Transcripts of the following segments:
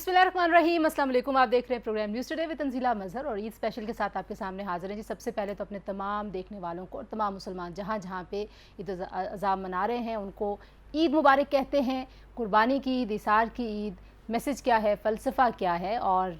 बिस्मिल्लाहिर्रहमानिर्रहीम, अस्सलाम वालेकुम। आप देख रहे हैं programme news today with Tanzila Mazhar और ईद स्पेशल के साथ आपके सामने हाजिर हैं जी। सबसे पहले तो अपने तमाम देखने वालों को और तमाम मुसलमान जहाँ जहाँ पे ईद अज़ा मना रहे हैं उनको ईद मुबारक कहते हैं। कुर्बानी की ईद, इसार की ईद, मैसेज क्या है, फ़लसफ़ा क्या है। और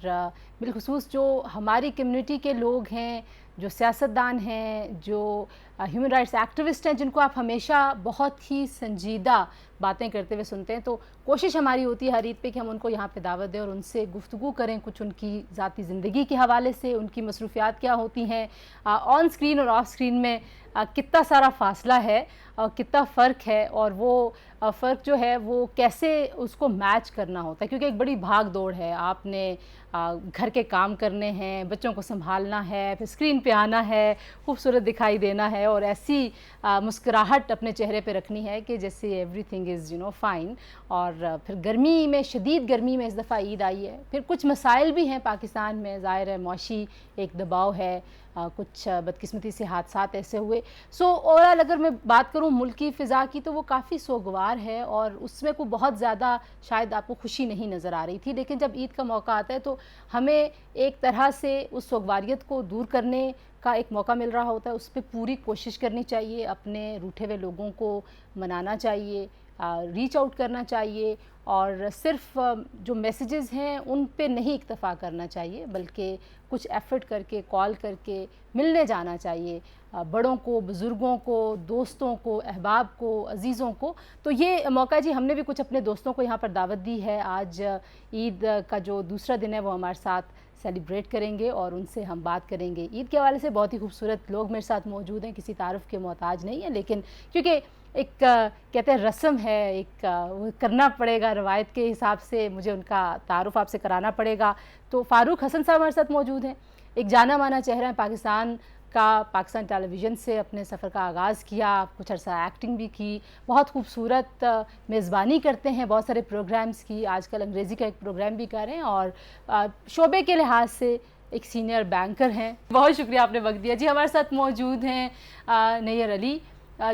बिलखुसूस जो हमारी कम्युनिटी के लोग हैं, जो सियासतदान हैं, जो ह्यूमन राइट्स एक्टिविस्ट हैं, जिनको आप हमेशा बहुत ही संजीदा बातें करते हुए सुनते हैं, तो कोशिश हमारी होती है हर ईद पे कि हम उनको यहाँ पे दावत दें और उनसे गुफ्तगू करें कुछ उनकी ज़ाती ज़िंदगी के हवाले से, उनकी मसरूफियात क्या होती हैं ऑन स्क्रीन और ऑफ स्क्रीन में, कितना सारा फासला है और कितना फ़र्क है, और वो फ़र्क जो है वो कैसे उसको मैच करना होता है, क्योंकि एक बड़ी भाग दौड़ है। आपने घर के काम करने हैं, बच्चों को संभालना है, फिर स्क्रीन पे आना है, खूबसूरत दिखाई देना है और ऐसी मुस्कुराहट अपने चेहरे पे रखनी है कि जैसे एवरीथिंग इज़ फ़ाइन। और फिर गर्मी में, शदीद गर्मी में इस दफ़ा ईद आई है। फिर कुछ मसाइल भी हैं पाकिस्तान में, ज़ाहिर है मौशी एक दबाव है, कुछ बदकिस्मती से हादसात ऐसे हुए। सो ओवरऑल अगर मैं बात करूँ मुल्क की फ़िज़ा की, तो वो काफ़ी सोगवार है और उसमें कोई बहुत ज़्यादा शायद आपको खुशी नहीं नज़र आ रही थी। लेकिन जब ईद का मौका आता है तो हमें एक तरह से उस सोगवारियत को दूर करने का एक मौका मिल रहा होता है। उस पर पूरी कोशिश करनी चाहिए, अपने रूठे हुए लोगों को मनाना चाहिए, रीच आउट करना चाहिए और सिर्फ जो मैसेजेस हैं उन पे नहीं इक्तफ़ा करना चाहिए, बल्कि कुछ एफ़र्ट करके, कॉल करके मिलने जाना चाहिए बड़ों को, बुज़ुर्गों को, दोस्तों को, अहबाब को, अज़ीज़ों को। तो ये मौका जी, हमने भी कुछ अपने दोस्तों को यहाँ पर दावत दी है। आज ईद का जो दूसरा दिन है वो हमारे साथ सेलिब्रेट करेंगे और उनसे हम बात करेंगे ईद के हवाले से। बहुत ही खूबसूरत लोग मेरे साथ मौजूद हैं, किसी तारुफ़ के मोहताज नहीं है, लेकिन क्योंकि एक कहते हैं रस्म है, एक वो करना पड़ेगा, रवायत के हिसाब से मुझे उनका तारुफ़ आपसे कराना पड़ेगा। तो फ़ारूक हसन साहब हमारे साथ मौजूद हैं, एक जाना माना चेहरा है पाकिस्तान का। पाकिस्तान टेलीविज़न से अपने सफ़र का आगाज़ किया, कुछ अर्सा एक्टिंग भी की, बहुत खूबसूरत मेज़बानी करते हैं बहुत सारे प्रोग्राम्स की, आजकल अंग्रेज़ी का एक प्रोग्राम भी कर रहे हैं और शोबे के लिहाज से एक सीनियर बैंकर हैं। बहुत शुक्रिया आपने वक्त दिया जी। हमारे साथ मौजूद हैं नैयर अली,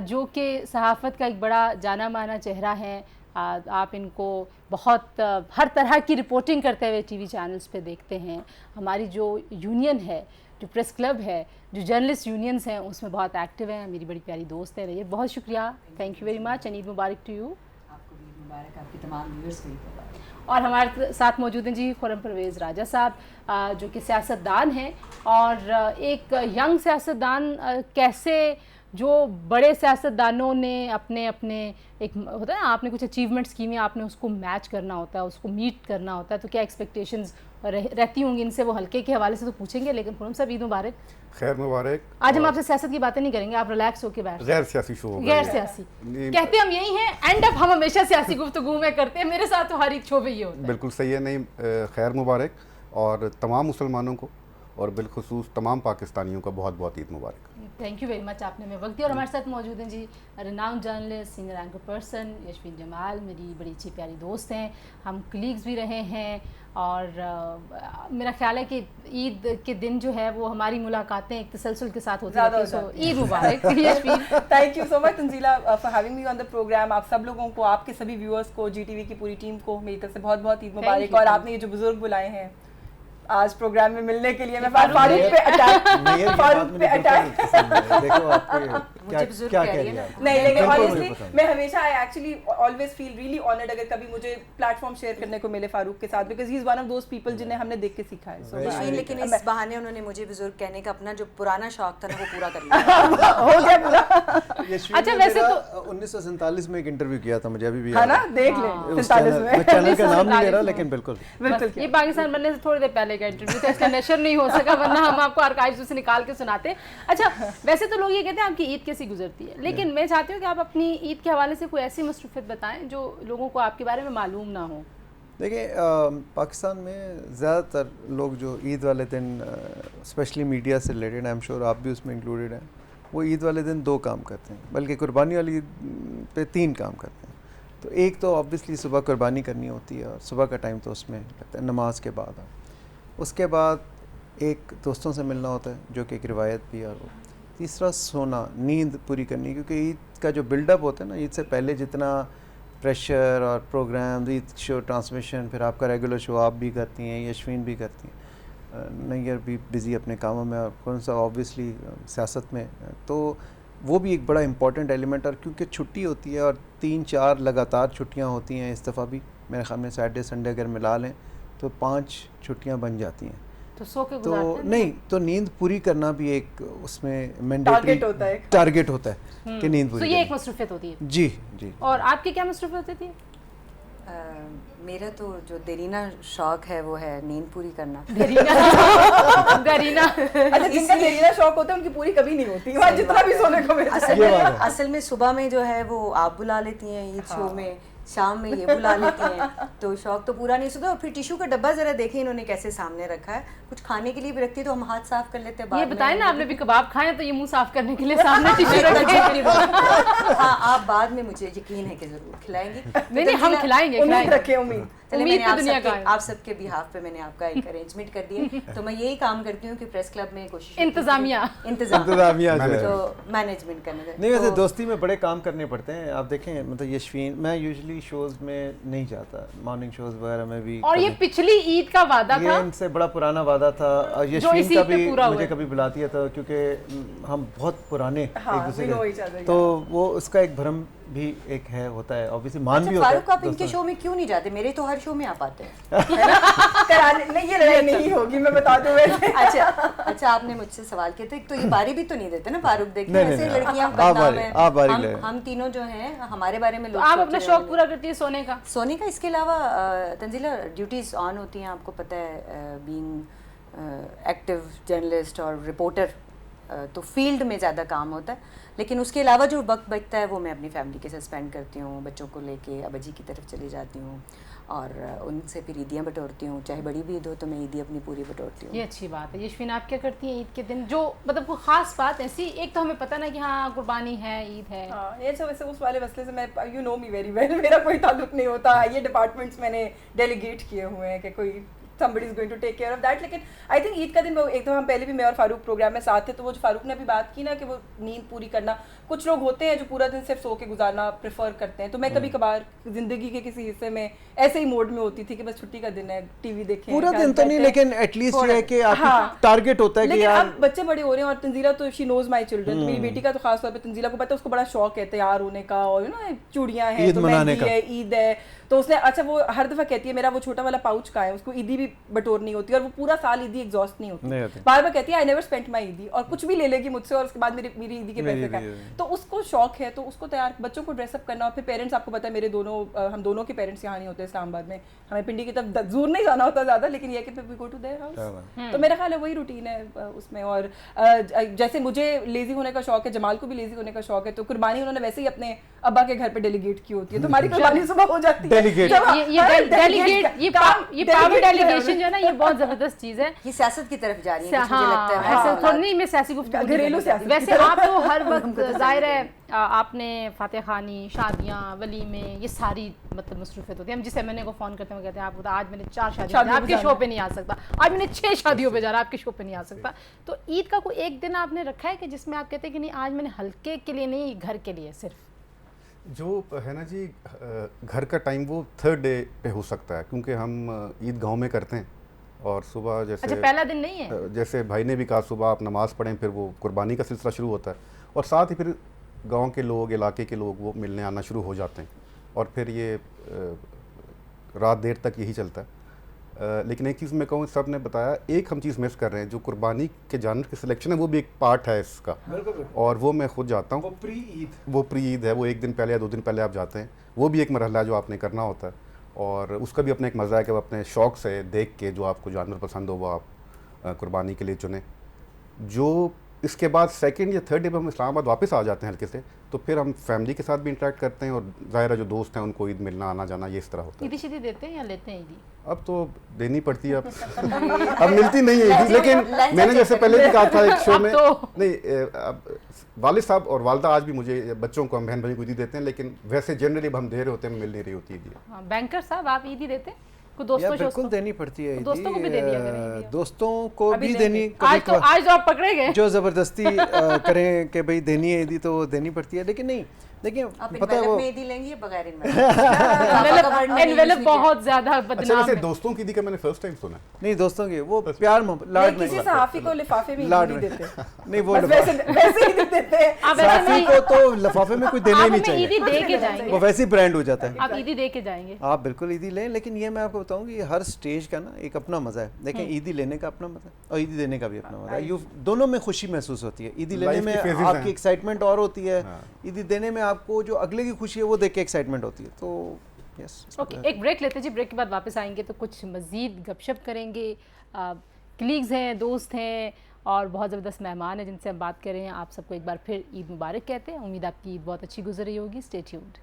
जो कि सहाफ़त का एक बड़ा जाना माना चेहरा है। आप इनको बहुत हर तरह की रिपोर्टिंग करते हुए टीवी चैनल्स पे देखते हैं। हमारी जो यूनियन है, जो प्रेस क्लब है, जो जर्नलिस्ट यूनियंस हैं, उसमें बहुत एक्टिव हैं। मेरी बड़ी प्यारी दोस्त है रही। बहुत शुक्रिया, thank you very much and Eid Mubarak to you. आपको भी ईद मुबारक, आपकी तमाम व्यूअर्स को ईद मुबारक। और हमारे साथ मौजूद हैं जी खुर्रम परवेज़ राजा साहब, जो कि सियासतदान हैं और एक यंग सियासतदान कैसे जो बड़े सियासतदानों ने अपने अपने एक होता है ना, आपने कुछ अचीवमेंट्स की हुई, आपने उसको मैच करना होता है, उसको मीट करना होता है, तो क्या एक्सपेक्टेशंस रहती होंगी इनसे, वो हल्के के हवाले से तो पूछेंगे। लेकिन खुर्रम साहब, ईद मुबारक। खैर मुबारक। आज हम आपसे सियासत की बातें नहीं करेंगे, आप रिलैक्स होकर बैठ, गैर सियासी शो होगा, गैर सियासी कहते हम यही हैं, एंड अप हम हमेशा सियासी गुफ्तगू में करते हैं। मेरे साथ तो हर एक शो पे ये होता है। बिल्कुल सही है। नहीं, खैर मुबारक और तमाम मुसलमानों को और बिलखुसूस तमाम पाकिस्तानियों का बहुत बहुत ईद मुबारक। थैंक यू वेरी मच, आपने हमें वक्त दिया। और हमारे साथ मौजूद हैं जी renowned journalist, senior anchor person Yashveen Jamal, मेरी बड़ी अच्छी प्यारी दोस्त हैं, हम कलीग्स भी रहे हैं। और मेरा ख्याल है कि ईद के दिन जो है वो हमारी मुलाकातें एक तसलसल के साथ होती हैं। सो ईद मुबारक Yashveen. Thank you so much Tanzila for having me on the programme. आप सब लोगों को, आपके सभी व्यूअर्स को, जीटीवी की पूरी टीम को मेरी तरफ से बहुत बहुत ईद मुबारक। और आपने ये जो बुजुर्ग बुलाए हैं आज प्रोग्राम में मिलने के लिए, मैं फारूक पे अटैक देखो आपके क्या कह रही है। नहीं, लेकिन ऑनेस्टली मैं हमेशा I actually always feel really honoured अगर कभी मुझे प्लेटफॉर्म शेयर करने को मिले फारूक के साथ, because he is one of those people जिन्हें हमने देख के सीखा है। लेकिन इस बहाने उन्होंने मुझे बुजुर्ग कहने का अपना जो पुराना शौक था ना वो पूरा कर लिया। हो गया पूरा। अच्छा, वैसे तो 1947 में एक इंटरव्यू किया था, मुझे अभी भी है ना, देख लें 47 में। चैनल का नाम नहीं ले रहा, लेकिन बिल्कुल ये पाकिस्तान बनने से थोड़ी देर पहले का इंटरव्यू था, इसका नशर नहीं हो सका, वरना हम आपको आर्काइव्स से निकाल के सुनाते। अच्छा, वैसे तो लोग ये कहते हैं आपकी ईद कैसी गुजरती है, लेकिन मैं चाहती हूँ कि आप अपनी ईद के हवाले से कोई ऐसी मसरूफियत बताएं जो लोगों को आपके बारे में मालूम ना हो। देखिए, पाकिस्तान में ज़्यादातर लोग जो ईद वाले दिन, स्पेशली मीडिया से रिलेटेड, आई एम श्योर आप भी उसमें इंक्लूडेड हैं, वो ईद वाले दिन 2 काम करते हैं, बल्कि कुर्बानी वाली ईद पे 3 काम करते हैं। तो एक तो ऑब्वियसली सुबह कुर्बानी करनी होती है और सुबह का टाइम तो उसमें लगता है नमाज के बाद। उसके बाद एक दोस्तों से मिलना होता है, जो कि एक रिवायत भी है। और तीसरा सोना, नींद पूरी करनी, क्योंकि ईद का जो बिल्डअप होता है ना, ईद से पहले जितना प्रेशर और प्रोग्राम, ईद शो ट्रांसमिशन, फिर आपका रेगुलर शो आप भी करती हैं, यशवीन भी करती हैं, नैयर भी बिज़ी अपने कामों में, और कौन सा ऑब्वियसली सियासत में, तो वो भी एक बड़ा इम्पॉर्टेंट एलिमेंट। और क्योंकि छुट्टी होती है और 3-4 लगातार छुट्टियां होती हैं, इस दफ़ा भी मेरे ख्याल में सैटरडे संडे अगर मिला लें तो 5 छुट्टियां बन जाती हैं। तो सो के तो गुजारते हैं? नहीं, तो नींद पूरी करना भी एक उसमें मैंडेटरी टारगेट होता है। टारगेट होता है कि नींद तो पूरी ये एक करनी। मसरूफियत होती है। जी जी। और आपकी क्या मसरूफियत होती है? मेरा तो जो देरीना शौक है वो है नींद पूरी करना। गरीना अच्छा, जिनका देरीना शौक होता है उनकी पूरी कभी नहीं होती, वहाँ जितना भी सोने को मिलता है। असल में सुबह में जो है वो आप बुला लेती हैं ईद शो में, शाम में ये बुला लेती हैं, तो शौक तो पूरा नहीं होता। और फिर टिश्यू का डब्बा जरा देखें इन्होंने कैसे सामने रखा है, कुछ खाने के लिए भी रखती है तो हम हाथ साफ कर लेते हैं बाद ये में। बताएं ना, आपने भी कबाब खाए तो ये मुंह साफ करने के लिए सामने टिश्यू रखे। हाँ, आप बाद में मुझे यकीन है कि जरूर खिलाएंगी। नहीं हम खिलाएंगे, उम्मीद रखे, उम्मीद। चलिए, उम्मीद मैंने तो दुनिया का है। आप सबके बिहाफ पे मैंने आपका एक अरेंजमेंट कर दिया, तो मैं यही काम करती हूँ कि प्रेस क्लब में कोशिश इंतजामिया इंतजामिया जो है। तो मैनेजमेंट करने का। नहीं, वैसे तो दोस्ती में बड़े काम करने पड़ते हैं। आप देखें, मतलब यशवीन, मैं यूजुअली शोज़ में नहीं जाता, मॉर्निंग शोज़ वगैरह में भी। और ये पिछली ईद का वादा ये था, इनसे बड़ा पुराना वादा था। यशवीन इसी का पे भी पूरा हुआ मुझे है। कभी बुलाती है तो, क्योंकि हम बहुत पुराने हाँ, एक दूसरे we know each के, other, तो वो उसका एक भ्रम भी एक है, होता है ऑब्वियसली, मान भी अच्छा, होता है। फारूक आप इनके शो में क्यों नहीं जाते? मेरे तो हर शो में आप आते हैं। कराने नहीं, ये लड़ाई नहीं होगी, मैं बता दूं वैसे। अच्छा, आपने मुझसे सवाल किया था, तो ये बारी भी तो नहीं देते ना फारूक, देखिए नहीं, ऐसे नहीं, लड़कियां आप बदनाम बारी- हैं। आप बारी ले। हम तीनों जो हैं, हमारे बारे में लोग आप सोच अपना रहे शौक होंगे। पूरा करती है सोने का। सोने का, इसके अलावा तंजीला ड्यूटीज़ ऑन होती हैं, आपको पता है, बीइंग एक्टिव जर्नलिस्ट और रिपोर्टर, तो फील्ड में ज़्यादा काम होता है, लेकिन उसके अलावा जो वक्त बचता है वो मैं अपनी फैमिली के साथ स्पेंड करती हूँ, बच्चों को लेके अबाजी की तरफ चली जाती हूँ और उनसे फिर ईदियाँ बटोरती हूँ, चाहे बड़ी भी ईद हो तो मैं ईदी अपनी पूरी बटोरती हूँ। ये अच्छी बात है। यशवीन, आप क्या करती हैं ईद के दिन? जो मतलब कोई खास बात ऐसी, एक तो हमें पता ना कि हाँ कुर्बानी है, ईद है। हाँ, ये सब वैसे उस वाले मसले से मैं, you know me very well, मेरा कोई ताल्लुक नहीं होता। ये डिपार्टमेंट्स मैंने डेलीगेट किए हुए हैं कि कोई somebody is going to take care of that। लेकिन आई थिंक ईद का दिन, एक तो हम पहले भी मैं और फारूक प्रोग्राम में साथ थे, तो वो जो फारूक ने अभी बात की ना कि वो नींद पूरी करना, कुछ लोग होते हैं जो पूरा दिन सिर्फ सो के गुजारना प्रेफर करते हैं, तो मैं कभी कभार जिंदगी के किसी हिस्से में ऐसे ही मोड में होती थी कि बस छुट्टी का दिन है, टीवी देखें, पूरा घर दिन तो नहीं, बैठें। लेकिन एटलीस्ट ये है कि आपका हाँ। टारगेट होता है कि लेकिन यार अब बच्चे बड़े हो रहे हैं और तंजीला तो शी नोज माय चिल्ड्रन, तो मेरी बेटी का तो खास तौर पे तंजीला को पता है, उसको बड़ा शौक है तैयार होने का, और यू नो चूड़ियां हैं, ईद तो मनाने मेहंदी का। है, ईद है, तो उसने, अच्छा वो हर दफा कहती है मेरा वो छोटा वाला पाउच का है, उसको ईदी भी बटोरनी होती है और वो पूरा साल ईदी एग्जॉस्ट नहीं नहीं होती, होती। बार बार कहती है आई नेवर स्पेंट माय ईदी, और कुछ भी ले लेगी मुझसे और उसके बाद मेरी ईदी के मेरी पैसे का ईदी है। है। तो उसको शौक है, तो उसको तैयार, बच्चों को ड्रेसअप करना, और फिर पेरेंट्स, आपको पता है मेरे दोनों, हम दोनों के पेरेंट्स यहाँ नहीं होते इस्लामाबाद में, हमें पिंडी की तरफ दूर नहीं जाना होता ज़्यादा, लेकिन ये कि we go to their house, तो मेरा ख्याल है वही रूटीन है उसमें। और जैसे मुझे लेजी होने का शौक है, जमाल को भी लेजी होने का शौक है, तो कुर्बानी उन्होंने वैसे ही अपने अब्बा के घर पे डेलीगेट की होती है, तो हमारी कुर्बानी सुबह हो जाती है। Delegate। जब- ये हाँ, डेलीगेट, ये पावर डेलीगेशन जो है ना, ये बहुत जबरदस्त चीज है। ये सियासत की तरफ जा रही है, मुझे हाँ, लगता है ऐसा हाँ, थोड़ी नहीं, मैं सियासी गुफ्तगू नहीं घरेलू करना सियासत चाहती। वैसे की आप तो हर वक्त हमको तो जाहिर समझ है आपने फातिहा खानी, शादियाँ, वलीमे, ये सारी मतलब मसरूफियत होती है। हम जिस एमएनए को फ़ोन करते हैं वो कहते हैं आप बता, आज मैंने 4 शादियाँ, शादियों पे आपके जाना शो है। पे नहीं आ सकता, आज मैंने 6 शादियों पे जाना, आपके शो पे नहीं आ सकता। तो ईद का कोई एक दिन आपने रखा है कि जिसमें आप कहते हैं कि नहीं आज मैंने हल्के के लिए नहीं, घर के लिए सिर्फ? जो है ना जी, घर का टाइम वो थर्ड डे पे हो सकता है, क्योंकि हम ईद गांव में करते हैं और सुबह अच्छा, जैसे पहला दिन नहीं है? जैसे भाई ने भी कहा, सुबह आप नमाज़ पढ़ें, फिर वो कुर्बानी का सिलसिला शुरू होता है, और साथ ही फिर गांव के लोग, इलाके के लोग वो मिलने आना शुरू हो जाते हैं, और फिर ये रात देर तक यही चलता है। लेकिन एक चीज़ मैं कहूँ, सब ने बताया, एक हम चीज़ मिस कर रहे हैं, जो कुर्बानी के जानवर की सिलेक्शन है वो भी एक पार्ट है इसका, और वो मैं खुद जाता हूँ। वो प्री ईद है, वो एक दिन पहले या 2 दिन पहले आप जाते हैं, वो भी एक मरहला है जो आपने करना होता है, और उसका भी अपना एक मज़ा है कि वो अपने शौक़ से देख के जो आपको जानवर पसंद हो वो आप कुर्बानी के लिए चुनें। जो इसके बाद सेकंड या थर्ड डे पर हम इस्लामाबाद वापस आ जाते हैं हल्के से, तो फिर हम फैमिली के साथ भी इंटरेक्ट करते हैं, और ज़ाहिर है जो दोस्त हैं उनको ईद मिलना आना जाना ये इस तरह होता है। ईदी शीदी देते हैं या लेते हैं ईदी? अब तो देनी पड़ती है, अब मिलती नहीं है ईदी, लेकिन मैंने जैसे पहले भी कहा था एक शो में, नहीं अब वालिद साहब और वालदा आज भी मुझे, बच्चों को, हम बहन भाई को ईदी देते हैं, लेकिन वैसे जनरली हम दे रहे होते हैं, मिल नहीं रही होती ईदी। हाँ, बैंकर साहब आप ईदी देते हैं? कोई यार दोस्तों बिल्कुल शोस्तों? देनी पड़ती है, दोस्तों को भी दे दिया करें। दोस्तों को अभी भी नहीं देनी दे। आज तो आप पकड़े गए। जो ज़बरदस्ती करें कि भाई देनी है ईदी, तो वो देनी पड़ती है। लेकिन नहीं, देखिए आप पता है इन्वेलप वो में ईदी लेंगे या बगैर इन्वेलप एनवेलप बहुत ज्यादा अच्छा, बदनाम वैसे है। दोस्तों की दी का मैंने फर्स्ट टाइम सुना है। नहीं दोस्तों की वो प्यार मोहब्बत लाड में किसी सहाफी को लिफाफे में लाड ईदी में देते नहीं वो बस वैसे वैसे ही देते हैं। आप ऐसे साफी नहीं, को तो लिफाफे में कोई देना ही आप नहीं हमें चाहिए, ईदी दे के जाएंगे, वो वैसे ही ब्रांड हो जाता है। आप ईदी दे के जाएंगे। आप बिल्कुल ईदी लें, लेकिन ये मैं आपको बताऊं कि हर स्टेज का ना एक अपना मज़ा है। देखें ईदी लेने का अपना मज़ा है और ईदी देने का भी अपना मज़ा है। यू दोनों में खुशी महसूस होती है। ईदी लेने Life में के phases आपकी हैं। एक्साइटमेंट और होती है, हाँ। ईदी देने में आपको जो अगले की खुशी है वो देख के एक्साइटमेंट होती है। तो यस ओके, एक ब्रेक लेते हैं जी। ब्रेक के बाद वापस आएंगे तो कुछ मज़ीद गपशप करेंगे। कलीग्स हैं, दोस्त हैं और बहुत ज़बरदस्त मेहमान हैं जिनसे हम बात कर रहे हैं। आप सबको एक बार फिर ईद मुबारक कहते हैं। उम्मीद आपकी ईद बहुत अच्छी गुजर रही होगी। Stay tuned.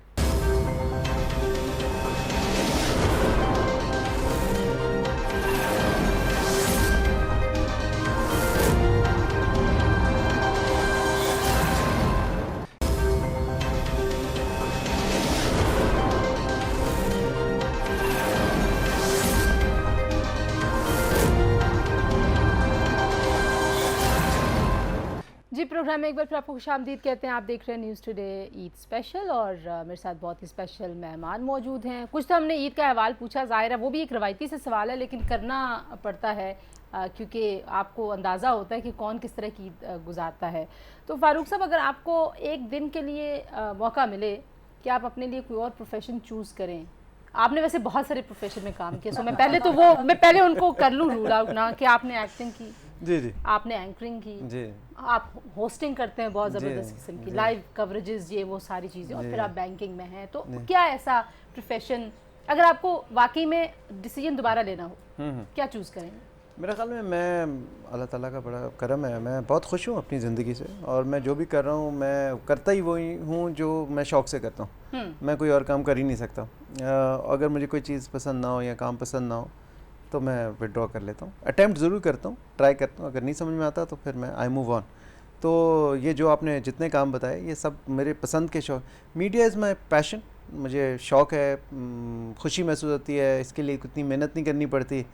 जी, प्रोग्राम में एक बार फिर आपको खुशामदीद कहते हैं। आप देख रहे हैं न्यूज़ टुडे ईद स्पेशल और मेरे साथ बहुत ही स्पेशल मेहमान मौजूद हैं। कुछ तो हमने ईद का अहवाल पूछा, ज़ाहिर है वो भी एक रवायती से सवाल है, लेकिन करना पड़ता है क्योंकि आपको अंदाज़ा होता है कि कौन किस तरह की ईद गुजारता है। तो फारूक साहब, अगर आपको एक दिन के लिए मौका मिले कि आप अपने लिए कोई और प्रोफेशन चूज़ करें, आपने वैसे बहुत सारे प्रोफेशन में काम किया, सो मैं पहले उनको कर लूँ रूल आउट ना, कि आपने एक्टिंग की, जी जी आपने एंकरिंग की, जी आप होस्टिंग करते हैं बहुत ज़बरदस्त जी, किस्म की, जी। लाइव कवरेजेस, ये वो सारी चीज़ें, और जी। फिर आप बैंकिंग में हैं। तो जी। क्या ऐसा प्रोफेशन, अगर आपको वाकई में डिसीजन दोबारा लेना हो, क्या चूज़ करेंगे? मेरे ख्याल में मैं अल्लाह ताला का बड़ा करम है, मैं बहुत खुश हूँ अपनी ज़िंदगी से और मैं जो भी कर रहा हूँ मैं करता ही वही हूँ जो मैं शौक़ से करता हूँ। मैं कोई और काम कर ही नहीं सकता। अगर मुझे कोई चीज़ पसंद ना हो या काम पसंद ना हो तो मैं विड्रॉ कर लेता हूँ। अटैम्प्ट ज़रूर करता हूँ, ट्राई करता हूँ, अगर नहीं समझ में आता तो फिर मैं आई मूव ऑन। तो ये जो आपने जितने काम बताए ये सब मेरे पसंद के शौक़। मीडिया इज़ माई पैशन, मुझे शौक़ है, खुशी महसूस होती है, इसके लिए इतनी मेहनत नहीं करनी पड़ती।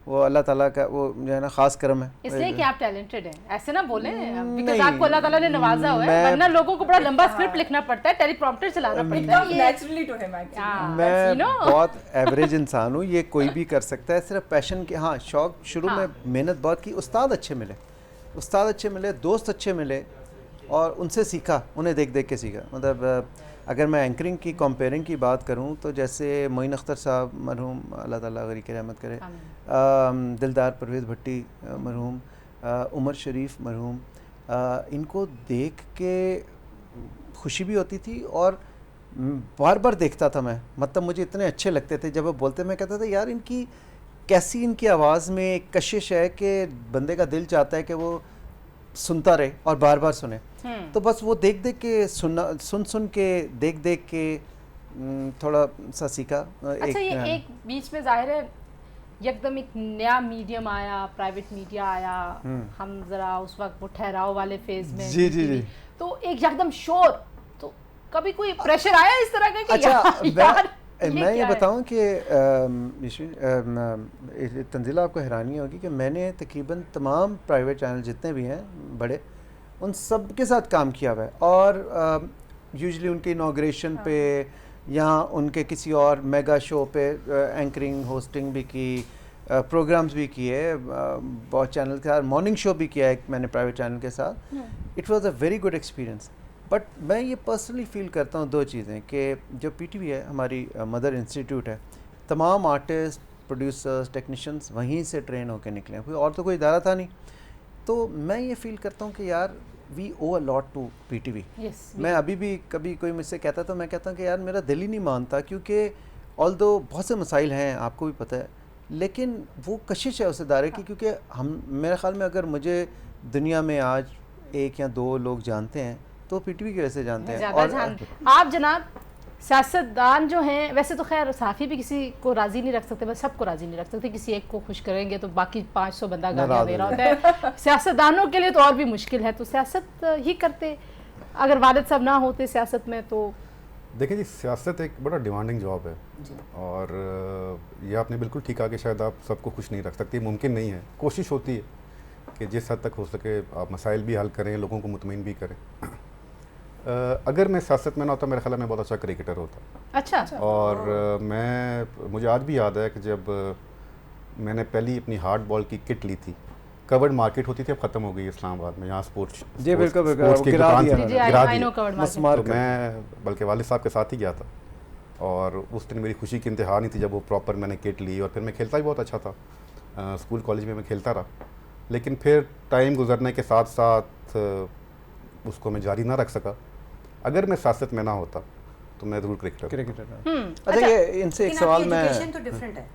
वो अल्लाह ताला का वो जो है ना ख़ास करम है। इसलिए कि आप टैलेंटेड हैं, ऐसे ना बोले, बिकॉज़ नहीं, आपको अल्लाह ताला ने नवाजा हुआ है, मैं- वरना लोगों को बड़ा लंबा स्क्रिप्ट लिखना पड़ता है, टेलीप्रॉम्प्टर चलाना पड़ता है। ये नेचुरली टू हिम एक्चुअली। मैं you know? बहुत एवरेज इंसान हूँ, ये कोई भी कर सकता है, सिर्फ पैशन के। हाँ, शौक शुरू में मेहनत बहुत की, उस्ताद अच्छे मिले, दोस्त अच्छे मिले और उनसे सीखा, उन्हें देख देख के सीखा। मतलब अगर मैं एंकरिंग की कंपेयरिंग की बात करूँ तो जैसे मोइन अख्तर साहब मरहूम, अल्लाह ताला गरी की रहमत करे, दिलदार परवेज़ भट्टी मरहूम, उमर शरीफ मरहूम, इनको देख के खुशी भी होती थी और बार बार देखता था मैं। मतलब मुझे इतने अच्छे लगते थे जब वो बोलते, मैं कहता था यार इनकी कैसी इनकी आवाज़ में एक कशिश है कि बंदे का दिल चाहता है कि वो सुनता रहे और बार बार सुने। तो बस वो देख देख के सुन के देख के थोड़ा सा सीखा। अच्छा, ये एक बीच में जाहिर है एकदम एक नया मीडियम आया, प्राइवेट मीडिया आया, हम ज़रा उस वक्त वो ठहराव वाले फेज में, जी जी जी। तो एक एकदम शोर, तो कभी कोई प्रेशर आया इस तरह का कि अच्छा, मैं ये क्या है? बताऊं कि तंजीला आपको हैरानी होगी कि मैंने तकरीबन तमाम प्राइवेट चैनल जितने भी हैं बड़े, उन सब के साथ काम किया हुआ है और यूजुअली उनके इनाग्रेशन पे या उनके किसी और मेगा शो पे एंकरिंग होस्टिंग भी की, प्रोग्राम्स भी किए, बहुत चैनल के साथ मॉर्निंग शो भी किया है मैंने प्राइवेट चैनल के साथ। It was a very good experience. But मैं ये पर्सनली फ़ील करता हूँ दो चीज़ें, कि जो पीटीवी है हमारी मदर इंस्टीट्यूट है, तमाम आर्टिस्ट, प्रोड्यूसर्स, टेक्नीशियंस वहीं से ट्रेन होकर निकले हैं, कोई इदारा था नहीं। तो मैं ये फ़ील करता हूँ कि यार we owe a lot to PTV. मैं अभी भी कभी कोई मुझसे कहता तो मैं कहता हूँ कि यार मेरा दिल ही नहीं मानता, क्योंकि ऑल्दो बहुत से मसाइल हैं, आपको भी पता है, लेकिन वो कशिश है उस इदारे की। क्योंकि हम, मेरे ख़्याल में अगर मुझे दुनिया में आज 1 या 2 लोग जानते हैं तो पीटीवी की वजह से जानते हैं। और आप जनाब सियासतदान जो हैं, वैसे तो खैर सहाफ़ी भी किसी को राज़ी नहीं रख सकते, बस सबको राज़ी नहीं रख सकते, किसी एक को खुश करेंगे तो बाकी 500 बंदा गालियाँ दे रहा होता है। सियासतदानों के लिए तो और भी मुश्किल है, तो सियासत ही करते, अगर वालिद साहब ना होते सियासत में तो। देखिए जी, सियासत एक बड़ा डिमांडिंग जॉब है और ये आपने बिल्कुल ठीक कहा कि शायद आप सबको खुश नहीं रख सकती, मुमकिन नहीं है। कोशिश होती है कि जिस हद तक हो सके आप मसाइल भी हल करें, लोगों को मुतमईन भी करें। अगर मैं सियासत में ना होता मेरा ख्याल है मैं बहुत अच्छा क्रिकेटर होता। अच्छा और मुझे आज भी याद है कि जब मैंने पहली अपनी हार्ड बॉल की किट ली थी, कवर्ड मार्केट होती थी, अब ख़त्म हो गई इस्लामाबाद में, यहाँ स्पोर्ट्स जी बिल्कुल बिल्कुल, स्पोर्ट्स की गिरा दुकान दिया थी, जी मैंने। गिरा आई दी। नो कवर्ड बस मार्केट। मार तो कर। मैं बल्कि वालिद साहब के साथ ही गया था, और उस दिन मेरी खुशी की इंतहा नहीं थी जब वो प्रॉपर मैंने किट ली, और फिर मैं खेलता भी बहुत अच्छा था, स्कूल कॉलेज में मैं खेलता रहा। लेकिन फिर टाइम गुजरने के साथ साथ उसको मैं जारी ना रख सका। अगर मैं सियासत में ना होता तो मैं ज़रूर क्रिकेटर। क्रिकेटर। अच्छा ये इनसे एक सवाल मैं एजुकेशन तो डिफरेंट है।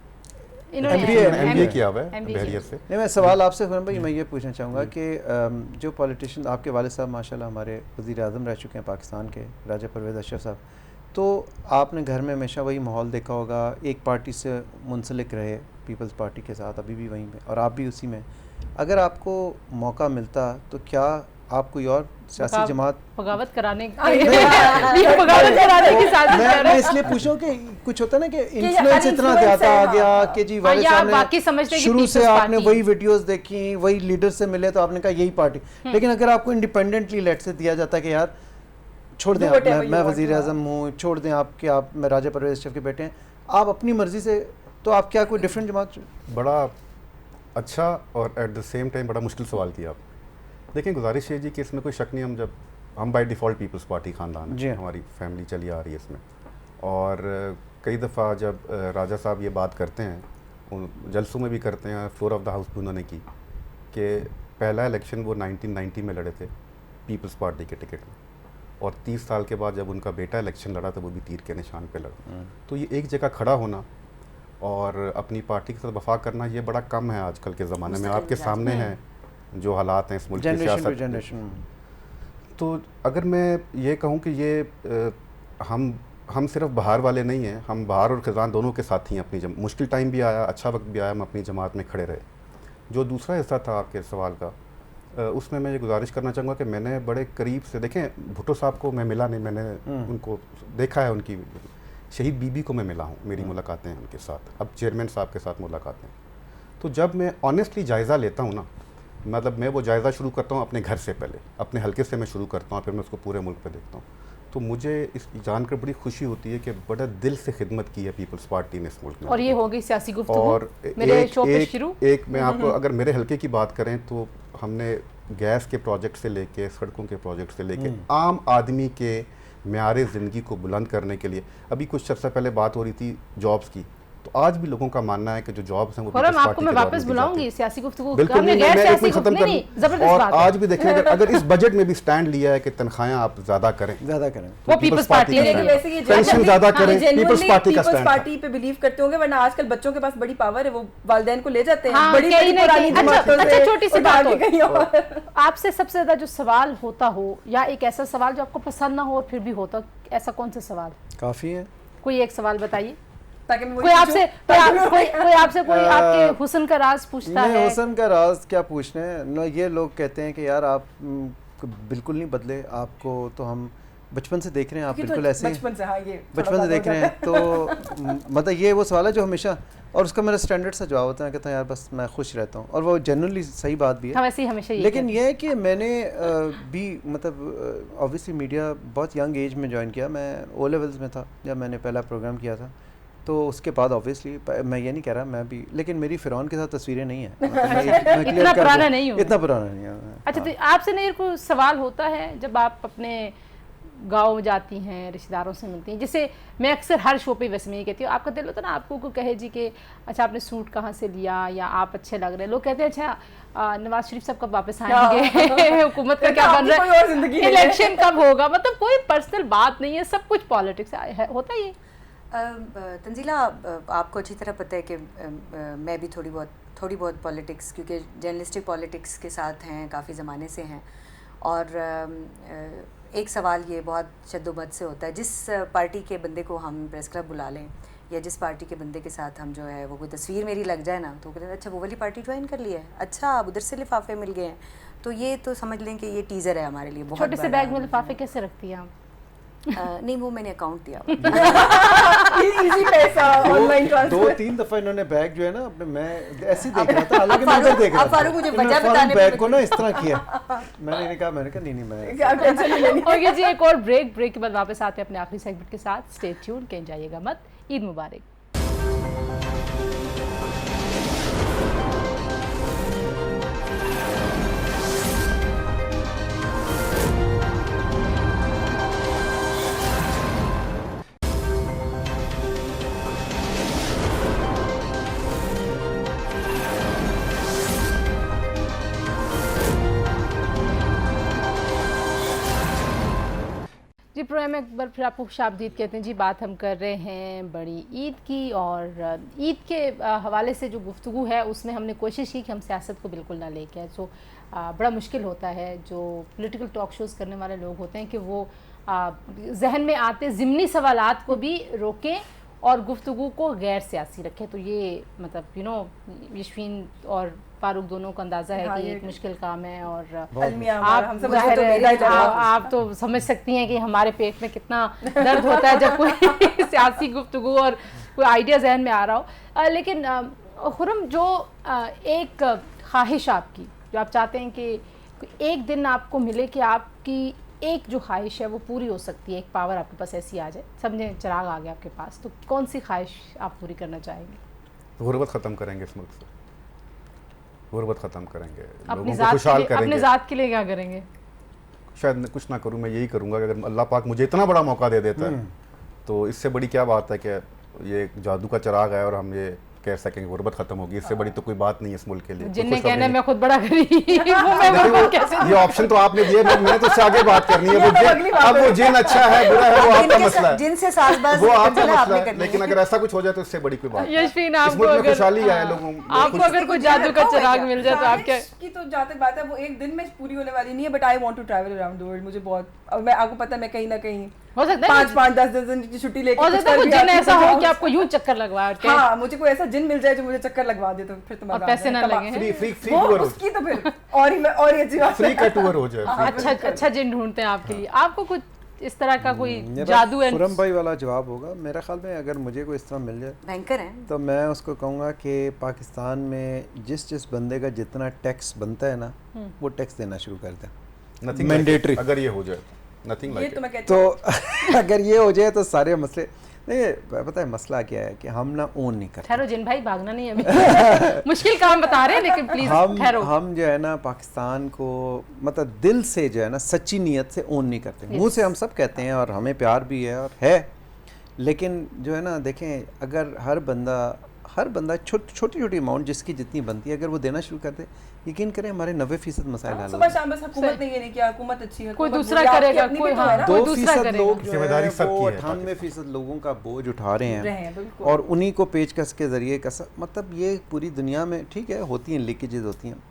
इन्होंने MBA किया हुआ है MBA बहरिया से। नहीं, मैं सवाल आपसे खुरम भाई मैं ये पूछना चाहूँगा कि जो पॉलिटिशियन, आपके वालिद साहब माशाल्लाह हमारे वज़ीर आज़म रह चुके हैं पाकिस्तान के, राजा परवेज़ अशरफ साहब, तो आपने घर में हमेशा वही माहौल देखा होगा, एक पार्टी से मुंसलिक रहे, पीपल्स पार्टी के साथ, अभी भी वहीं पे, और आप भी उसी में। अगर आपको मौका मिलता तो क्या आप कोई और सियासी जमात बगावत कराने ये बगावत कराने की साजिश कर रहे मैं हैं। इसलिए पूछूं कि कुछ होता है ना कि इन्फ्लुएंस इतना ज़्यादा आ गया कि जी वाले या आप साहब बाकी समझते ने हैं कि शुरू से पीपल्स आपने पार्टी। वही वीडियोस देखी, वही लीडर से मिले तो आपने कहा यही पार्टी। लेकिन अगर आपको इंडिपेंडेंटली लेट से दिया जाता है कि यार छोड़ दें Do आप, whatever you मैं want, वज़ीर आज़म हूँ, छोड़ दें आप मैं राजा परवेज़ अशरफ के बेटे हैं, आप अपनी मर्जी से, तो आप क्या कोई डिफरेंट जमात? बड़ा अच्छा और एट द सेम टाइम बड़ा मुश्किल सवाल किया आप। देखिए गुजारिश है जी कि इसमें कोई शक नहीं, हम बाय डिफ़ॉल्ट पीपल्स पार्टी ख़ानदान जी है, हमारी फैमिली चली आ रही है इसमें। और कई दफ़ा जब राजा साहब ये बात करते हैं, उन जलसों में भी करते हैं, फ्लोर ऑफ द हाउस भी उन्होंने की कि पहला इलेक्शन वो 1990 में लड़े थे पीपल्स पार्टी के टिकट में, और 30 साल के बाद जब उनका बेटा इलेक्शन लड़ा तो वो भी तीर के निशान पे लड़ा। तो ये एक जगह खड़ा होना और अपनी पार्टी के साथ वफा करना, ये बड़ा कम है आजकल के ज़माने में। आपके सामने हैं जो हालात हैं इस मुल्क की जनरेशन टू सियासत। जनरेशन। तो अगर मैं ये कहूँ कि ये हम सिर्फ बाहर वाले नहीं हैं, हम बाहर और खिजान दोनों के साथ ही अपनी मुश्किल टाइम भी आया, अच्छा वक्त भी आया, हम अपनी जमात में खड़े रहे। जो दूसरा हिस्सा था आपके सवाल का, उसमें मैं ये गुजारिश करना चाहूँगा कि मैंने बड़े करीब से, देखें भुट्टो साहब को मैं मिला नहीं, मैंने उनको देखा है, उनकी शहीद बीबी को मैं मिला हूँ, मेरी मुलाकातें हैं उनके साथ, अब चेयरमैन साहब के साथ मुलाकातें। तो जब मैं ऑनेस्टली जायज़ा लेता हूँ ना, मतलब मैं वो जायज़ा शुरू करता हूँ अपने घर से पहले, अपने हल्के से मैं शुरू करता हूँ, फिर मैं उसको पूरे मुल्क पे देखता हूँ, तो मुझे इस जानकर बड़ी खुशी होती है कि बड़ा दिल से खिदमत की है पीपल्स पार्टी ने इस मुल्क में। और ये हो गई सियासी गुफ्तगू और मेरे शो पे शुरू। एक मैं आपको अगर मेरे हल्के की बात करें तो हमने गैस के प्रोजेक्ट से लेके, सड़कों के प्रोजेक्ट से लेके, आम आदमी के म्यारे ज़िंदगी को बुलंद करने के लिए, अभी कुछ अर्सा पहले बात हो रही थी जॉब्स की, तो आज भी लोगों का मानना है कि जो जॉब्स हैं वो खुरम पीपल्स आपको पार्टी मैं के दौर वापस में दी बुलाऊंगी जाती सियासी गुफ्तगू हैं। बिल्कुल हमने नहीं, गैर मैं एक सियासी मिनट खत्म गुफ्तगू कर नहीं, दूं। जबरदस्त और बात है। आज भी देखें अगर इस बजट में भी स्टैंड लिया है कि तनख्वाहें आप ज़्यादा करें, ज़्यादा करें। वो पीपल्स पार्टी का ने stand की। है। वैसे ये पेंशन ज़्यादा करें, पीपल्स पार्टी का पीपल्स स्टैंड था। पार्टी पे बिलीव करते होंगे, वरना आजकल बच्चों के पास बड़ी पावर है, वो वालिदैन को ले जाते हैं हाँ, बड़ी कहीं बड़ी ना पुरानी कहीं। जमातों अच्छा, से छोटी सी उठा बात के हो। कहीं और। आपसे सबसे ज्यादा जो सवाल होता हो, या एक ऐसा सवाल जो आपको पसंद ना हो और फिर भी होता, ऐसा कौन सा सवाल? काफ़ी है। कोई एक सवाल बताइए। ताकि मैं वही कोई आपसे पूछूं। कोई आपसे कोई आपके हुस्न का राज पूछता नहीं, है? हुस्न का राज क्या पूछने हैं ना, ये लोग कहते हैं कि यार आप बिल्कुल नहीं बदले, आपको तो हम बचपन से देख रहे हैं, आप क्योंकि तो बिल्कुल ऐसे बचपन से, हाँ, ये बचपन से देख रहे हैं। तो मतलब ये वो सवाल है जो हमेशा, और उसका मेरा स्टैंडर्ड सा जवाब होता है, कहता है यार बस मैं खुश रहता हूँ, और वो जनरली सही बात भी है। हम ऐसे ही हमेशा ये लेकिन ये है कि मैंने भी मतलब ऑब्वियसली मीडिया बहुत यंग एज में ज्वाइन किया, मैं ओ लेवल्स में था जब मैंने पहला प्रोग्राम किया था, तो उसके बाद ऑब्वियसली मैं ये नहीं कह रहा मैं भी, लेकिन मेरी फिरौन के साथ तस्वीरें नहीं हैं। इतना पुराना नहीं हूँ। इतना पुराना नहीं है। अच्छा, तो आपसे नहीं कोई सवाल होता है जब आप अपने गाँव में जाती हैं, रिश्तेदारों से मिलती हैं, जैसे मैं अक्सर हर शो पे वैसे में ये कहती हूँ, आपका दिल होता है ना आपको कोई कहे जी कि अच्छा आपने सूट कहाँ से लिया, या आप अच्छे लग रहे हैं, लोग कहते हैं अच्छा नवाज शरीफ साहब कब वापस आएंगे, हुकूमत का क्या बन रहा है, इलेक्शन कब होगा, मतलब कोई पर्सनल बात नहीं है, सब कुछ पॉलिटिक्स होता ही है। तंजीला, आपको अच्छी तरह पता है कि मैं भी थोड़ी बहुत पॉलिटिक्स, क्योंकि जर्नलिस्टिक पॉलिटिक्स के साथ हैं, काफ़ी ज़माने से हैं, और एक सवाल ये बहुत शद्दोबद से होता है, जिस पार्टी के बंदे को हम प्रेस क्लब बुला लें या जिस पार्टी के बंदे के साथ हम जो है वो कोई तस्वीर मेरी लग जाए ना, तो कहते हैं अच्छा वो वाली पार्टी ज्वाइन कर ली है, अच्छा अब उधर से लिफाफे मिल गए हैं, तो ये तो समझ लें कि ये टीज़र है हमारे लिए बहुत छोटे से बड़ा। बैग में लिफाफे कैसे रखती हैं आप? नहीं, वो मैंने अकाउंट दिया इजी पैसा ऑनलाइन ट्रांसफर। 2-3 दफा इन्होंने बैग जो है ना अपने, मैं ऐसे ही देख रहा था, हालांकि मैं उधर देख रहा अब था, फारूक मुझे इन्होंने वजह फौरन बताने बैग पे को ना इस तरह किया। मैंने कहा नहीं मैं क्या टेंशन नहीं लेनी। ओके जी, एक और ब्रेक के बाद वापस आते हैं अपने आखिरी सेगमेंट के साथ। स्टे ट्यून, कहीं जाइएगा मत। ईद मुबारक। जी, प्रोग्राम में एक बार फिर आपको खुशामदीद कहते हैं जी। बात हम कर रहे हैं बड़ी ईद की, और ईद के हवाले से जो गुफ्तगू है उसमें हमने कोशिश की कि हम सियासत को बिल्कुल ना लेके आए। सो बड़ा मुश्किल होता है जो पॉलिटिकल टॉक शोज़ करने वाले लोग होते हैं कि वो जहन में आते ज़िमनी सवालात को भी रोकें और गुफ्तगू को गैर सियासी रखें। तो ये मतलब यशवीन और फारूक दोनों को अंदाज़ा है कि एक मुश्किल काम है। और आप आप तो समझ सकती हैं कि हमारे पेट में कितना दर्द होता है जब कोई सियासी गुफ्तगू और कोई आइडिया जहन में आ रहा हो। लेकिन खुरम, जो एक ख्वाहिश आपकी, जो आप चाहते हैं कि एक दिन आपको मिले कि आपकी एक जो ख्वाहिश है वो पूरी हो सकती है, एक पावर आपके पास ऐसी आ जाए, समझें चिराग आ गया आपके पास, तो कौन सी ख्वाहिश आप पूरी करना चाहेंगे? गुर्बत ख़त्म करेंगे इस मुल्क से, गुर्बत ख़त्म करेंगे, अपनी लोगों को खुशहाल करेंगे। अपने ज़ात के लिए क्या करेंगे? शायद कुछ ना करूं, मैं यही करूंगा कि अगर अल्लाह पाक मुझे इतना बड़ा मौका दे देता है तो इससे बड़ी क्या बात है कि ये एक जादू का चिराग है और हम ये कह सकेंगे गुर्बत खत्म होगी। इससे बड़ी तो कोई बात नहीं है इस मुल्क के लिए। जिनने कहना मैं खुद बड़ा गरीब कैसे? ये ऑप्शन तो आपने दिए, मैंने तो उससे आगे बात करनी है। अब वो जिन अच्छा है बुरा है वो आपका मसला है, जिनसे सासबाज वो आपका मसला है। लेकिन अगर ऐसा कुछ हो जाए तो इससे बड़ी कोई बात नहीं। यशवीन, इस मुल्क में खुशहाली आए लोगों, आपको अगर कोई जादू का चिराग मिल जाए तो आप क्या? की तो जहाँ तक बात है वो एक दिन में पूरी होने वाली नहीं है, but I want to travel around the world. मुझे बहुत, अब मैं आपको पता है मैं कहीं ना कहीं हो सकता है 5-10 दिन की छुट्टी लेके हो सकता है कुछ जिन ऐसा हो कि आपको यूं चक्कर लगवा के, हाँ, मुझे कोई ऐसा जिन मिल जाए जो मुझे चक्कर लगवा दे तो फिर तो मजा और पैसे ना लगे हैं। फ्री वो टूर हो, उसकी तो फिर और ये अच्छी बात फ्री का टूर हो जाए। अच्छा जिन ढूंढते हैं आपके लिए। आपको कुछ इस तरह का कोई जादू है? खुरम भाई वाला जवाब होगा मेरा ख्याल में, अगर मुझे कोई इस तरह मिल जाए बैंकर है तो मैं उसको कहूँगा कि पाकिस्तान में जिस बंदे का जितना टैक्स बनता है ना वो टैक्स देना शुरू कर दें, मैंडेटरी। अगर ये हो जाए नथिंग ये लाइक तो मैं कहती तो अगर ये हो जाए तो सारे मसले नहीं। पता है मसला क्या है कि हम ना ओन नहीं करते। ठहरो जिन भाई, भागना नहीं अभी मुश्किल काम बता रहे हैं, लेकिन प्लीज ठहरो। हम जो है ना पाकिस्तान को मतलब दिल से जो है ना सच्ची नीयत से ओन नहीं करते। मुंह से हम सब कहते हैं और हमें प्यार भी है और है, लेकिन जो है ना देखें, अगर हर बंदा छोटी छोटी अमाउंट जिसकी जितनी बनती है अगर वो देना शुरू कर दे, यकीन करें हमारे 90% मसाइल हल हो सुबह शाम बस हुकूमत ने ये नहीं किया, हुकूमत अच्छी है, कोई दूसरा करेगा, कोई हाँ 2% लोग जो जिम्मेदारी है सबकी वो है। 98% लोगों का बोझ उठा रहे हैं बिल्कुल। और उन्हीं को पेचकस के जरिए मतलब ये पूरी दुनिया में ठीक है होती हैं, लीकेजेस होती हैं,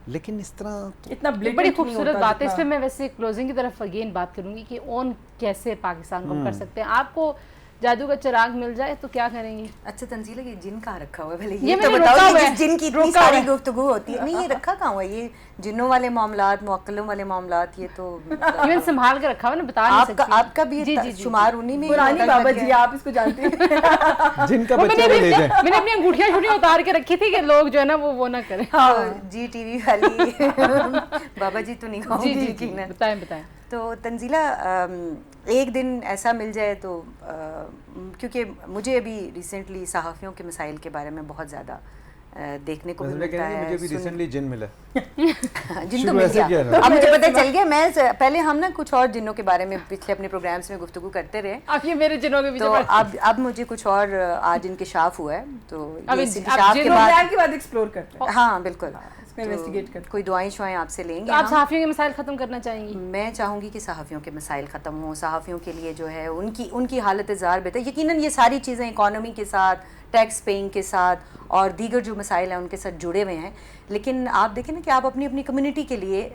लेकिन इस तरह इतना एक बड़ी खूबसूरत बात है। इस पर मैं वैसे क्लोजिंग की तरफ अगेन बात करूंगी कि ओन कैसे पाकिस्तान को हम कर सकते हैं। आपको जादू का चिराग मिल जाए तो क्या करेंगे? अच्छा तंजीला, ये जिन कहाँ रखा हुआ है पहले ये तो मैंने बताओ, रोका ये हुआ है। जिस जिन की इतनी रोका सारी हुआ है। गुफ्तगू होती है, नहीं ये रखा कहाँ हुआ है? ये जिन्नों वाले मामलात, मुअक्कलों वाले मामलात, ये तो इवन संभाल के रखा हुआ ना, बता नहीं सकती। आपका भी शुमार उन्हीं में पुरानी बाबा जी, आप इसको जानते हैं। जिनका बच्चा ले जाए। मैंने अपनी अंगूठियां छुट्टियां उतार के रखी थी कि लोग जो है ना वो ना करें। जी टीवी वाली बाबा जी तो नहीं कहूँगी, जी यकीनन। बताएं। तो तंजीला, एक दिन ऐसा मिल जाए तो क्योंकि मुझे अभी रिसेंटली सहाफ़ियों के मसाइल के बारे में बहुत ज़्यादा देखने को भी मिलता है। मुझे भी रिसेंटली जिन मिला जिन तो मिल गया, अब मुझे पता चल गया। मैं पहले हम ना कुछ और जिनों के बारे में पिछले अपने प्रोग्राम्स में गुफ्तगू करते रहे, अब ये मेरे जिनों के पीछे तो अब मुझे कुछ और आज इंकशाफ हुआ है, तो अब ये इस- इंकशाफ अब के जिनों बाद के बाद एक्सप्लोर करते हैं, हाँ बिल्कुल इसमें इन्वेस्टिगेट करते हैं। कोई दुआएं शुआएं आपसे लेंगे तो आप हम। सहाफ़ियों के मसाइल ख़त्म करना चाहेंगी? मैं चाहूँगी कि सहाफ़ियों के मसाइल ख़त्म हों, सहाफ़ियों के लिए जो है उनकी हालत ज़ार बेहतर। यकीनन ये सारी चीज़ें इकॉनमी के साथ, टैक्स पेइंग के साथ और दीगर जो मसाइल हैं उनके साथ जुड़े हुए हैं, लेकिन आप देखें ना कि आप अपनी अपनी कम्युनिटी के लिए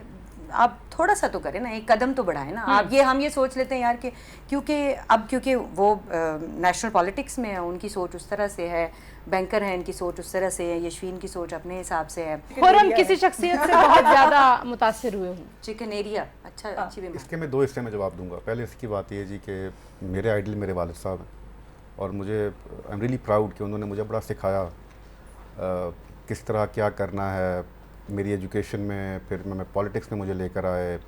आप थोड़ा सा तो करें ना, एक कदम तो बढ़ाएं ना। आप हम ये सोच लेते हैं यार कि क्योंकि वो नेशनल पॉलिटिक्स में है, उनकी सोच उस तरह से है, बैंकर हैं इनकी सोच उस तरह से है, यशवीन की सोच अपने हिसाब से है। खुरम किसी शख्सियत से बहुत ज़्यादा मुतासिर हुए हूँ। चिकन एरिया अच्छी बीमारी। इसके मैं 2 हिस्से में जवाब दूंगा। पहले इसकी बात ये जी कि मेरे आइडल मेरे वालिद साहब हैं और मुझे आई एम रियली प्राउड कि उन्होंने मुझे बड़ा सिखाया किस तरह क्या करना है मेरी एजुकेशन में, फिर मैं पॉलिटिक्स में मुझे लेकर आए।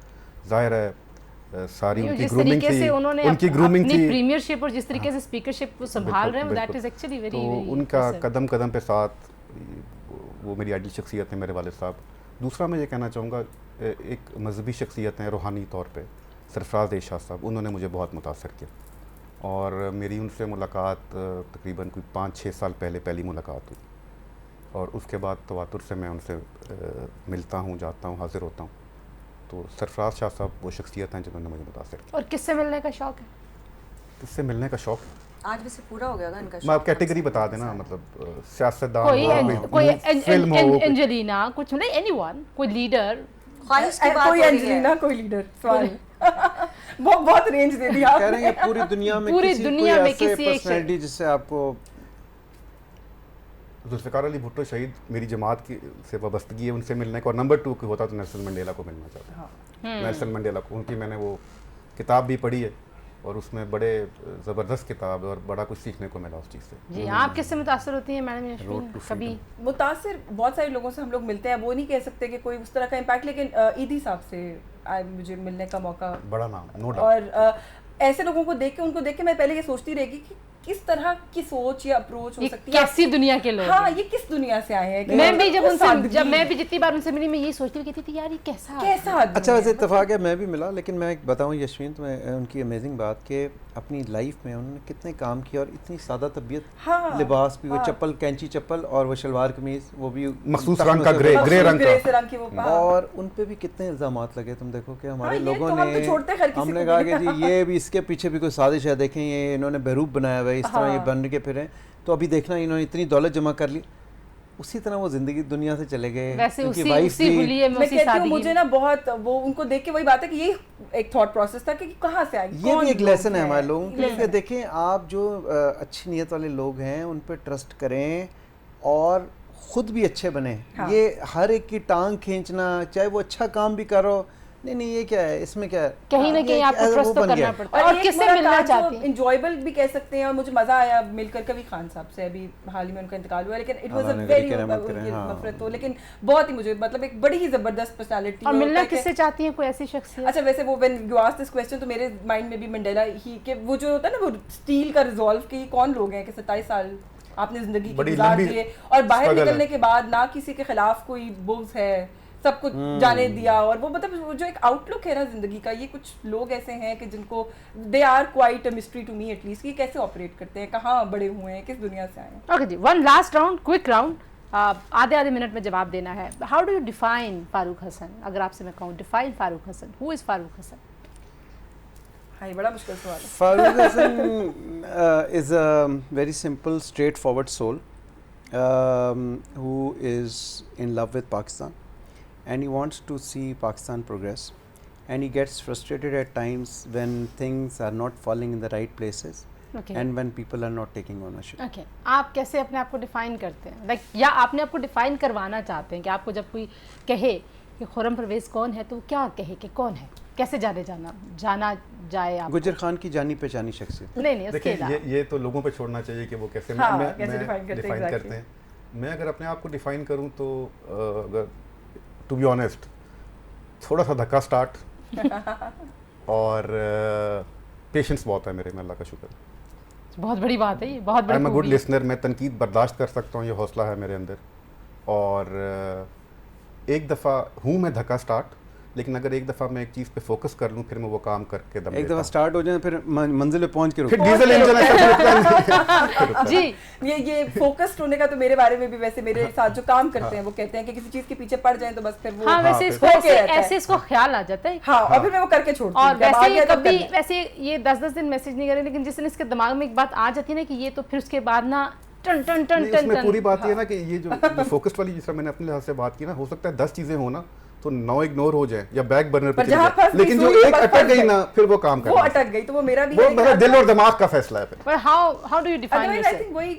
ज़ाहिर है सारी उनकी जिस ग्रूमिंग तरीके से थी, उन्होंने उनकी ग्रूमिंग अपनी थी, प्रीमियरशिप और जिस तरीके से स्पीकरशिप को संभाल रहे हैं, दैट बिल्कुल। इज एक्चुअली वेरी तो उनका कदम कदम पे साथ, वो मेरी आइडियल शख्सियत है मेरे वालिद साहब। दूसरा मैं ये कहना चाहूँगा, एक मजहबी शख्सियत हैं रूहानी तौर पे, सरफराज एरशाद साहब, उन्होंने मुझे बहुत मुतासर किया और मेरी उनसे मुलाकात तकरीबन कोई 5-6 साल पहले पहली मुलाकात हुई और उसके बाद तवातुर से मैं उनसे मिलता हूँ, जाता हूँ, हाजिर होता हूँ। तो सरफराज शाह साहब वो शख्सियत हैं जिन्होंने मुझे मुतासर किया। और किससे मिलने का शौक है? किससे मिलने का शौक? आज वैसे पूरा हो गया इनका मैं आप कैटेगरी बता देना, मतलब सियासतदान कोई हो, कोई फिल्म हो, एंजेलिना, कुछ नहीं, एनीवन, कोई लीडर। ख्वाहिश की बात कोई हो रही एंजेलिना, है। कोई लीडर, सॉरी बहुत रेंज दे दिया कह रहे हैं कि पूरी दुनिया में पूरी किसी दुनिया कोई में ऐसे किसी एक पर्सनैलिटी जिससे आपको। जुल्फ़िकार अली भुट्टो शहीद मेरी जमात की से वाबस्तगी है, उनसे मिलने का। और नंबर 2 होता तो नेल्सन मंडेला को मिलना चाहता हूँ। नेल्सन मंडेला को, उनकी मैंने वो किताब भी पढ़ी है और उसमें बड़े ज़बरदस्त किताब है और बड़ा कुछ सीखने को मिला उस चीज़ से। जी, आप किससे मुतासर होती हैं मैडम यशवीन? Road to कभी मुतासिर बहुत सारे लोगों से हम लोग मिलते हैं, वो नहीं कह सकते कि कोई उस तरह का इम्पैक्ट, लेकिन ईदी साहब से मुझे मिलने का मौका, बड़ा नाम, नो डाउट। और ऐसे लोगों को देख के, उनको देख के मैं पहले ये सोचती रहेगी कि किस तरह की सोच या अप्रोच हो ये सकती है, कैसी दुनिया के लोग हाँ हैं? ये किस दुनिया से आए हैं कि मैं भी मतलब जब वो उनसे सादगी, जब मैं भी जितनी बार उनसे मिली, मैं यही सोचती कहती थी यार ये कैसा कैसा अच्छा, वैसे इत्तेफाक है मैं भी मिला, लेकिन मैं एक बताऊं यशवीन तुम्हें उनकी अमेजिंग बात कि अपनी लाइफ में उन्होंने कितने काम किया और इतनी सादा तबीयत, हाँ, लिबास भी वो हाँ। चप्पल, कैंची चप्पल और वो शलवार कमीज, वो भी मखसूस तख्तों रंग का, से ग्रे रंग का। से रंग की वो, हाँ। और उन पे भी कितने इल्जामात लगे, तुम देखो कि हमारे हाँ, ये लोगों तो हम तो छोड़ते हर ने, किसी हमने को कहा भी। कि जी ये भी इसके पीछे भी कोई साजिश है, देखें ये इन्होंने बेरूब बनाया हुआ है, इस तरह ये हाँ। बन के फिरे, तो अभी देखना इन्होंने इतनी दौलत जमा कर ली, उसी तरह वो जिंदगी दुनिया से चले गए। वैसे उनकी उसी वाइफ उसी भी- हुलिये में, मैं उसी कहती हूँ सादगी मुझे में। ना बहुत वो उनको देख के वही बात है कि ये एक थॉट प्रोसेस था कि कहाँ से आई, ये कौन भी एक लोग लेसन है हैं? हमारे लोगों के लिए। Lesson। देखें आप जो अच्छी नीयत वाले लोग हैं उन पर ट्रस्ट करें और खुद भी अच्छे बने। हाँ। ये हर एक की टांग खींचना, चाहे वो अच्छा काम भी करो, नहीं ये क्या है, इसमें क्या है, कहीं ना ये कहीं एक आपको वो ट्रस्ट तो बन करना गया। पड़ता है। और एक किससे मिलना चाहती हैं? इंजॉयबल भी कह सकते हैं, और मुझे मजा आया मिलकर कभी खान साहब से, अभी हाल ही में उनका इंतकाल हुआ, लेकिन इट वाज अ अल्लाह ने वेरी करी रहमत करें, हाँ। नफरत हो, लेकिन बहुत ही मुझे मतलब एक बड़ी ही जबरदस्त पर्सनालिटी। और मिलना किससे चाहती हैं, कोई ऐसी शख्सियत? अच्छा, वैसे वो when you ask this question तो मेरे माइंड में भी मंडेला ही के वो जो होता है ना, वो स्टील का रिजॉल्व कि कौन लोग हैं कि 27 साल आपने जिंदगी की बड़ी गुजार लंबी दिए और बाहर struggle निकलने है। के बाद ना किसी के खिलाफ कोई बुग्ज है, सब कुछ जाने दिया, और वो मतलब वो जो एक आउटलुक है ना जिंदगी का, ये कुछ लोग ऐसे हैं कि जिनको they are quite a mystery to me at least, कि कैसे ऑपरेट करते हैं, कहाँ बड़े हुए हैं, किस दुनिया से आए हैं। ओके जी, one last round, quick round, आधे मिनट में जवाब देना है। How do you define Farooq Hasan? अगर आपसे मैं कहूँ define Farooq Hasan, who is Farooq Hasan? हाँ, ये बड़ा मुश्किल सवाल है। Farooq Hassan is a very simple, straightforward soul who is in love with Pakistan, and he wants to see Pakistan progress, and he gets frustrated at times when things are not falling in the right places Okay. and when people are not taking ownership. Okay, आप कैसे अपने आप को define करते हैं? Like या आपने आपको डिफाइन करवाना चाहते हैं कि आपको जब कोई कहे कि खुर्रम परवेज़ कौन है, तो वो क्या कहे कि कौन है, कैसे जाना जाए आप? गुजर खान की जानी पहचानी शख्सियत। नहीं उसके देखिए अलावा ये तो लोगों पे छोड़ना चाहिए कि वो कैसे हाँ, कैसे define करते हैं, डिफाइन exactly। करते हैं। मैं अगर अपने आप को डिफाइन करूं तो अगर टू बी ऑनेस्ट, थोड़ा सा धक्का स्टार्ट और पेशेंस बहुत है मेरे में, अल्लाह का शुक्र। बहुत बड़ी बात है, ये बहुत आई बड़ी एम अ गुड खूबी है। लिसनर, मैं तनकीद बर्दाश्त कर सकता हूँ, ये हौसला है मेरे अंदर। और एक दफ़ा हूँ मैं धक्का स्टार्ट, लेकिन अगर एक दफ़ा मैं एक चीज़ पे फोकस कर लूँ, फिर मैं वो काम करके दम एक लेता दफ़ा हूँ। स्टार्ट हो जाए फिर मंजिल पे पहुंच के फिर रुको। डीजल इंजन ऐसा जी, ये फोकस्ड होने का तो मेरे बारे में भी, वैसे मेरे साथ जो काम करते हैं वो कहते हैं कि किसी चीज के पीछे पड़ जाए तो बस फिर वो हाँ वैसे फिर- इसको होके ऐसे रहता है। ऐसे इसको ख्याल आ जाता है। हाँ, और फिर मैं वो करके छोड़ती और हूँ, जब आ वैसे गया तब कभी कर लिया। वैसे ये 10-10 दिन मैसेज नहीं करें, लेकिन जिस दिन इसके दिमाग में एक बात आ जाती है ना कि ये तो फिर उसके बाद ना टन टन टन नहीं, टन उसमें टन। पूरी बात ये है ना कि ये जो फोकस्ड वाली, जिस तरह मैंने अपने लिहाज से बात की ना, हो सकता है 10 चीज़ें हो ना, तो 9 इग्नोर हो जाए या बैक बर्नर पे पर चली जहाँ जाए, फंस लेकिन गई, जो सुई एक पर अटक फंस गई गई, ना फिर वो काम वो करना अटक गई, तो वो मेरा भी वो है मेरा कि दिल और दिमाग का फैसला है फिर। But how do you define Otherwise, I yourself? think वही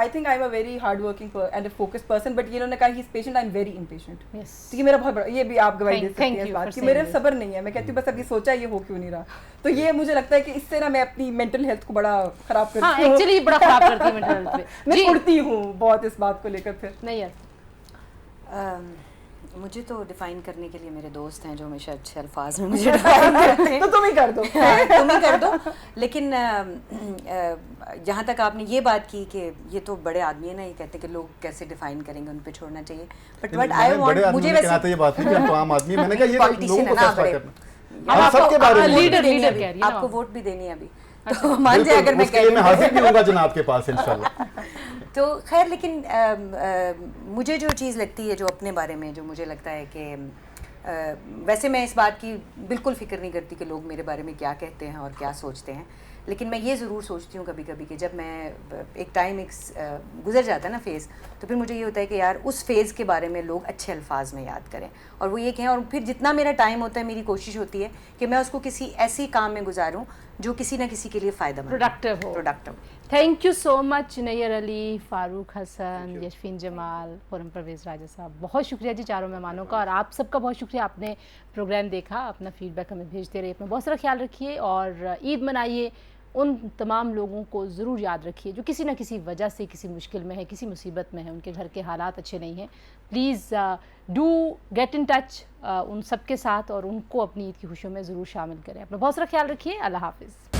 I think I'm a very hardworking and a focused person, but ये उन्होंने कहा he's patient, I'm very impatient. Yes. तो ये मेरा बहुत बड़ा, ये भी आप गवाही दे सकते Thank हैं इस you बात for की, saying मेरे this. सब्र नहीं है, मैं कहती हूँ बस अब ये सोचा ये हो क्यों नहीं रहा, तो ये मुझे लगता है कि इससे ना मैं अपनी मेंटल हेल्थ को बड़ा खराब करती हाँ हूँ। एक्चुअली बड़ा खराब करती है मेंटल हेल्थ पे। मैं जी उड़ती हूँ बहुत इस बात को लेकर फिर। नहीं यार, मुझे तो डिफाइन करने के लिए मेरे दोस्त हैं जो हमेशा अच्छे अल्फाज में मुझे डिफाइन करते हैं। तो तुम ही कर दो। हाँ, तुम ही कर दो। लेकिन जहाँ तक आपने ये बात की कि ये तो बड़े आदमी है ना, ये कहते हैं कि लोग कैसे डिफाइन करेंगे, उन पे छोड़ना चाहिए, बट मैंने आई बड़े वांट, आदमी मुझे के नाते ये बात नहीं कि हम तो आम आदमी, मैंने कहा ये लोगों Politician को है ना फैसला बड़े। करना, हम सबके बारे में लीडर देनी है लीडर अभी, कह रही है ना आपको आप। वोट भी देनी है अभी, तो मान जाए बिल्कुल, अगर मैं उसके कह लिए रही मैं हूँ। हाजिर भी होऊंगा जनाब के पास इंशाल्लाह। तो खैर, लेकिन मुझे जो चीज़ लगती है, जो अपने बारे में जो मुझे लगता है कि वैसे मैं इस बात की बिल्कुल फ़िक्र नहीं करती कि लोग मेरे बारे में क्या कहते हैं और क्या सोचते हैं, लेकिन मैं ये ज़रूर सोचती हूँ कभी कभी कि जब मैं एक टाइम गुजर जाता है ना फेज़, तो फिर मुझे ये होता है कि यार उस फेज़ के बारे में लोग अच्छे अल्फाज में याद करें, और वो ये कहें, और फिर जितना मेरा टाइम होता है मेरी कोशिश होती है कि मैं उसको किसी ऐसी काम में गुजारूँ जो किसी ना किसी के लिए फ़ायदेमंद productive. Thank you so much Nayyar Ali, Farooq Hasan, Yashfeen Jamal, Khurram Parvez Raja साहब, बहुत शुक्रिया जी चारों मेहमानों का, और आप सबका बहुत शुक्रिया, आपने प्रोग्राम देखा, अपना फीडबैक हमें भेजते रहिए, अपना बहुत सारा ख्याल रखिए और ईद मनाइए। उन तमाम लोगों को ज़रूर याद रखिए जो किसी न किसी वजह से किसी मुश्किल में है, किसी मुसीबत में है, उनके घर के हालात अच्छे नहीं हैं। Please do get in touch उन सब के साथ और उनको अपनी ईद की खुशियों में ज़रूर शामिल करें। अपना बहुत सारा ख्याल रखिए। अल्लाह हाफिज़।